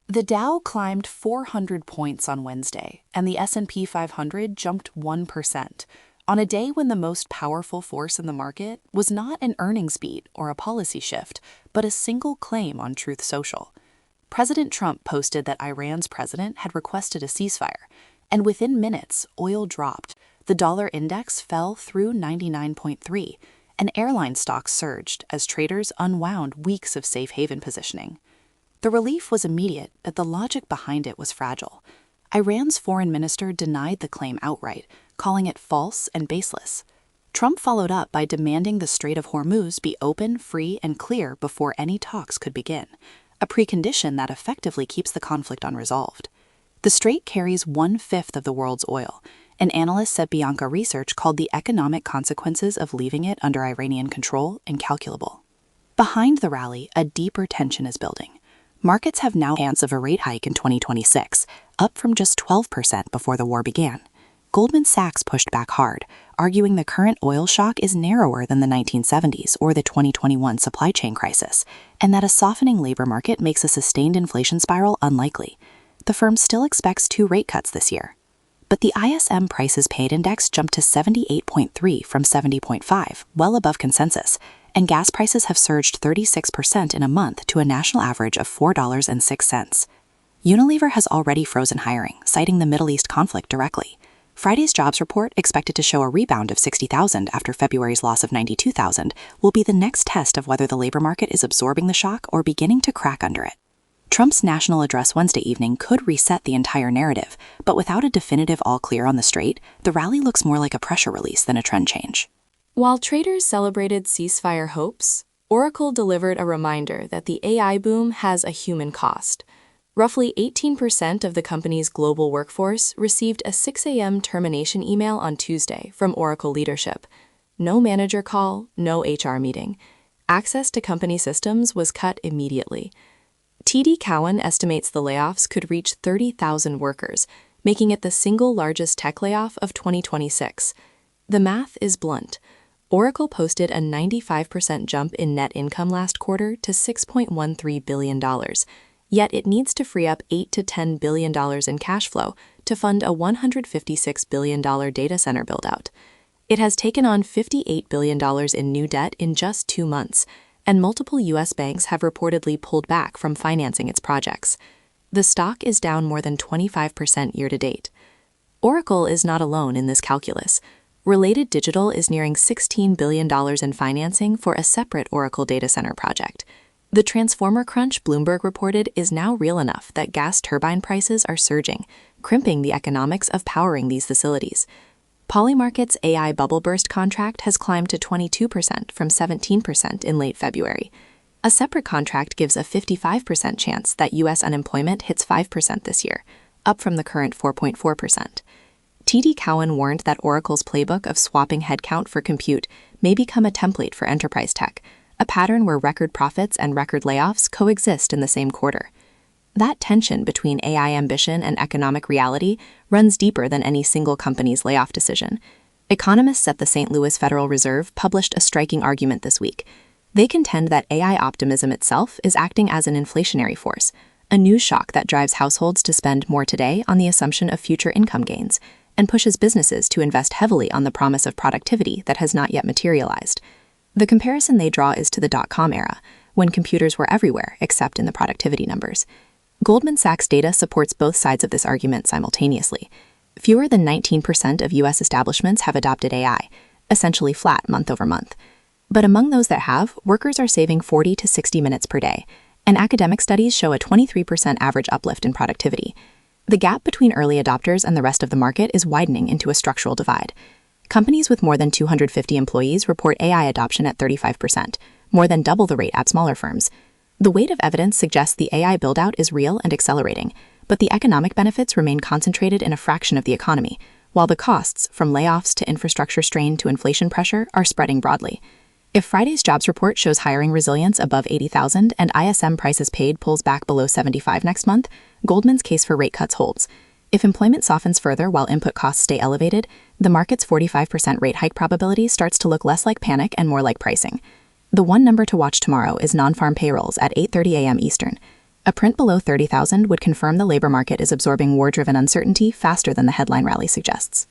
The Dow climbed 400 points on Wednesday, and the S&P 500 jumped 1%, on a day when the most powerful force in the market was not an earnings beat or a policy shift, but a single claim on Truth Social. President Trump posted that Iran's president had requested a ceasefire, and within minutes, oil dropped. The dollar index fell through 99.3, and airline stocks surged as traders unwound weeks of safe haven positioning. The relief was immediate, but the logic behind it was fragile. Iran's foreign minister denied the claim outright, calling it false and baseless. Trump followed up by demanding the Strait of Hormuz be open, free, and clear before any talks could begin, a precondition that effectively keeps the conflict unresolved. The strait carries 1/5 of the world's oil, and analysts at Bianca Research called the economic consequences of leaving it under Iranian control incalculable. Behind the rally, a deeper tension is building. Markets have now chance of a rate hike in 2026, up from just 12% before the war began. Goldman Sachs pushed back hard, arguing the current oil shock is narrower than the 1970s or the 2021 supply chain crisis, and that a softening labor market makes a sustained inflation spiral unlikely. The firm still expects 2 rate cuts this year. But the ISM Prices Paid Index jumped to 78.3 from 70.5, well above consensus, and gas prices have surged 36% in a month to a national average of $4.06. Unilever has already frozen hiring, citing the Middle East conflict directly. Friday's jobs report, expected to show a rebound of 60,000 after February's loss of 92,000, will be the next test of whether the labor market is absorbing the shock or beginning to crack under it. Trump's national address Wednesday evening could reset the entire narrative, but without a definitive all-clear on the strait, the rally looks more like a pressure release than a trend change. While traders celebrated ceasefire hopes, Oracle delivered a reminder that the AI boom has a human cost. Roughly 18% of the company's global workforce received a 6 a.m. termination email on Tuesday from Oracle leadership. No manager call, no HR meeting. Access to company systems was cut immediately. TD Cowen estimates the layoffs could reach 30,000 workers, making it the single largest tech layoff of 2026. The math is blunt. Oracle posted a 95% jump in net income last quarter to $6.13 billion. Yet it needs to free up $8 to $10 billion in cash flow to fund a $156 billion data center build-out. It has taken on $58 billion in new debt in just 2 months, and multiple U.S. banks have reportedly pulled back from financing its projects. The stock is down more than 25% year-to-date. Oracle is not alone in this calculus. Related Digital is nearing $16 billion in financing for a separate Oracle data center project. The transformer crunch Bloomberg reported is now real enough that gas turbine prices are surging, crimping the economics of powering these facilities. Polymarket's AI bubble burst contract has climbed to 22% from 17% in late February. A separate contract gives a 55% chance that U.S. unemployment hits 5% this year, up from the current 4.4%. TD Cowen warned that Oracle's playbook of swapping headcount for compute may become a template for enterprise tech, a pattern where record profits and record layoffs coexist in the same quarter. That tension between AI ambition and economic reality runs deeper than any single company's layoff decision. Economists at the St. Louis Federal Reserve published a striking argument this week. They contend that AI optimism itself is acting as an inflationary force, a news shock that drives households to spend more today on the assumption of future income gains, and pushes businesses to invest heavily on the promise of productivity that has not yet materialized. The comparison they draw is to the dot-com era, when computers were everywhere except in the productivity numbers. Goldman Sachs data supports both sides of this argument simultaneously. Fewer than 19% of U.S. establishments have adopted AI, essentially flat month over month. But among those that have, workers are saving 40 to 60 minutes per day, and academic studies show a 23% average uplift in productivity. The gap between early adopters and the rest of the market is widening into a structural divide. Companies with more than 250 employees report AI adoption at 35%, more than double the rate at smaller firms. The weight of evidence suggests the AI build-out is real and accelerating, but the economic benefits remain concentrated in a fraction of the economy, while the costs, from layoffs to infrastructure strain to inflation pressure, are spreading broadly. If Friday's jobs report shows hiring resilience above 80,000 and ISM prices paid pulls back below 75 next month, Goldman's case for rate cuts holds. If employment softens further while input costs stay elevated, the market's 45% rate hike probability starts to look less like panic and more like pricing. The one number to watch tomorrow is non-farm payrolls at 8:30 a.m. Eastern. A print below 30,000 would confirm the labor market is absorbing war-driven uncertainty faster than the headline rally suggests.